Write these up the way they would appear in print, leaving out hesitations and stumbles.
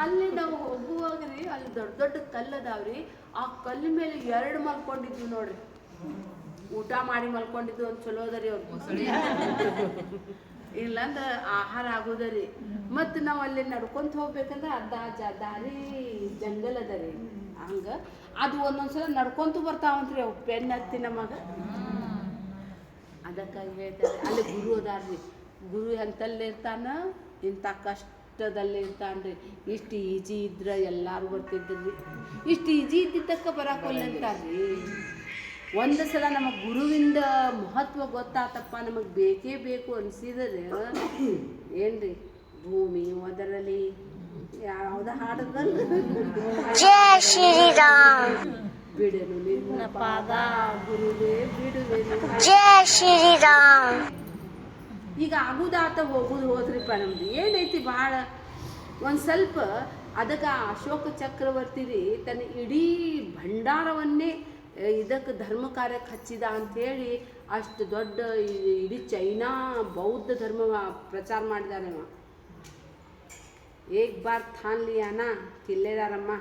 ಅಲ್ಲಿ ನಾವು ಹೋಗುವಾಗ ರೀ ಅಲ್ಲಿ ದೊಡ್ಡ ದೊಡ್ಡ ಕಲ್ಲು ಅದಾವ್ರಿ. ಆ ಕಲ್ಲು ಮೇಲೆ 2 ಮಲ್ಕೊಂಡಿದ್ವಿ ನೋಡ್ರಿ. ಊಟ ಮಾಡಿ ಮಲ್ಕೊಂಡಿದ್ದು ಒಂದು ಚಲೋ ಅದರಿ ಅವ್ರು, ಇಲ್ಲಾಂದ್ರೆ ಆಹಾರ ಆಗೋದರಿ. ಮತ್ತು ನಾವು ಅಲ್ಲಿ ನಡ್ಕೊಂತ ಹೋಗ್ಬೇಕಂದ್ರೆ ಅರ್ಧ ದಾರಿ ಜಂಗಲ್ ಅದ ರೀ. ಹಂಗೆ ಅದು ಒಂದೊಂದ್ಸಲ ನಡ್ಕೊಂತ ಬರ್ತಾವಂತ್ರಿ ಅವು ಪೆನ್ ಹತ್ತಿ ನಮಗೆ. ಅದಕ್ಕಾಗಿ ಹೇಳ್ತಾರೆ ಅಲ್ಲಿ ಗುರು ಅದಾರ್ರಿ. ಗುರು ಎಂತಲ್ಲಿ ಇರ್ತಾನ, ಇಂಥ ಕಷ್ಟದಲ್ಲಿ ಇರ್ತಾನ್ರಿ. ಇಷ್ಟು ಈಜಿ ಇದ್ರೆ ಎಲ್ಲರೂ ಬರ್ತಿದ್ರಿ. ಇಷ್ಟು ಈಜಿ ಇದ್ದಿದ್ದಕ್ಕೆ ಬರಾಕೊಲ್ಲ ಅಂತಾರ್ರಿ. ಒಂದು ಸಲ ನಮಗೆ ಗುರುವಿಂದ ಮಹತ್ವ ಗೊತ್ತಾತಪ್ಪ, ನಮಗೆ ಬೇಕೇ ಬೇಕು ಅನಿಸಿದರೆ ಏನ್ರಿ ಭೂಮಿ ಅದರಲ್ಲಿ ಯಾವ್ದ ಹಾಡದಲ್ಲ, ಜಯ ಶ್ರೀರಾಮ್ ಬಿಡನು ನಿನ್ನ ಪಾದ ಗುರುವೇ ಬಿಡುವೆನು, ಜಯ ಶ್ರೀರಾಮ್. ಈಗ ಆಗುದಾತ ಹೋಗುದು ಹೋದ್ರಿಪ್ಪ. ನಮ್ದು ಏನೈತಿ ಭಾಳ ಒಂದು ಸ್ವಲ್ಪ ಅದಕ್ಕೆ ಅಶೋಕ ಚಕ್ರವರ್ತಿ ರೀ ತನ್ನ ಇಡೀ ಭಂಡಾರವನ್ನೇ ಇದಕ್ಕೆ ಧರ್ಮ ಕಾರ್ಯಕ್ಕೆ ಹಚ್ಚಿದ ಅಂಥೇಳಿ ಅಷ್ಟು ದೊಡ್ಡ ಇಡೀ ಚೈನಾ ಬೌದ್ಧ ಧರ್ಮ ಪ್ರಚಾರ ಮಾಡಿದಾರೆ. ಏಕ್ ಬಾರ್ ಥಾನ್ ಲಿಯಾನ ಕಿಲ್ಲೆದಾರಮ್ಮ.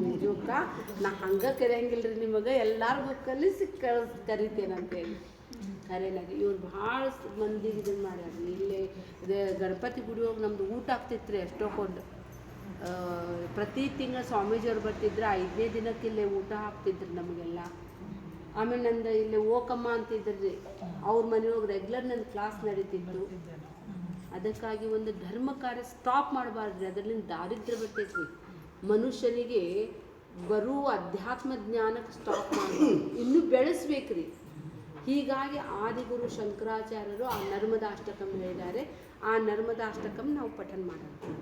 ನಿಜಕ್ಕ ನಾ ಹಂಗೆ ಕರೆಯಂಗಿಲ್ರಿ, ನಿಮಗೆ ಎಲ್ಲರಿಗೂ ಕಲಿಸಿ ಕರಿತೇನಂತೇಳಿ ಕರೆಯಲಾಗಿ. ಇವ್ರು ಭಾಳ ಮಂದಿಗೆ ಇದನ್ನು ಮಾಡ್ಯಾರ. ಇಲ್ಲೇ ಇದು ಗಣಪತಿ ಗುಡಿ ಹೋಗಿ ನಮ್ದು ಊಟ ಆಗ್ತಿತ್ತು ರೀ ಎಷ್ಟೊಂದು. ಪ್ರತಿ ತಿಂಗಳು ಸ್ವಾಮೀಜಿಯವ್ರು ಬರ್ತಿದ್ರು. 5ನೇ ದಿನಕ್ಕೆ ಇಲ್ಲೇ ಊಟ ಹಾಕ್ತಿದ್ರು ನಮಗೆಲ್ಲ. ಆಮೇಲೆ ನಂದು ಇಲ್ಲಿ ಓಕಮ್ಮ ಅಂತಿದ್ರು ರೀ, ಅವ್ರ ಮನೆಯೊಳಗೆ ರೆಗ್ಯುಲರ್ ನನ್ನ ಕ್ಲಾಸ್ ನಡೀತಿತ್ತು. ಅದಕ್ಕಾಗಿ ಒಂದು ಧರ್ಮ ಕಾರ್ಯ ಸ್ಟಾಪ್ ಮಾಡಬಾರ್ದ್ರಿ, ಅದರಿಂದ ದಾರಿದ್ರ್ಯ ಬರ್ತೈತ್ರಿ ಮನುಷ್ಯನಿಗೆ. ಬರುವ ಅಧ್ಯಾತ್ಮ ಜ್ಞಾನಕ್ಕೆ ಸ್ಟಾಪ್ ಮಾಡಬಾರ್ದು, ಇನ್ನೂ ಬೆಳೆಸ್ಬೇಕ್ರಿ. ಹೀಗಾಗಿ ಆದಿಗುರು ಶಂಕರಾಚಾರ್ಯರು ಆ ನರ್ಮದಾಷ್ಟಕಂ ಹೇಳಿದ್ದಾರೆ. ಆ ನರ್ಮದಾಷ್ಟಕಂ ನಾವು ಪಠನ್ ಮಾಡೋಣ.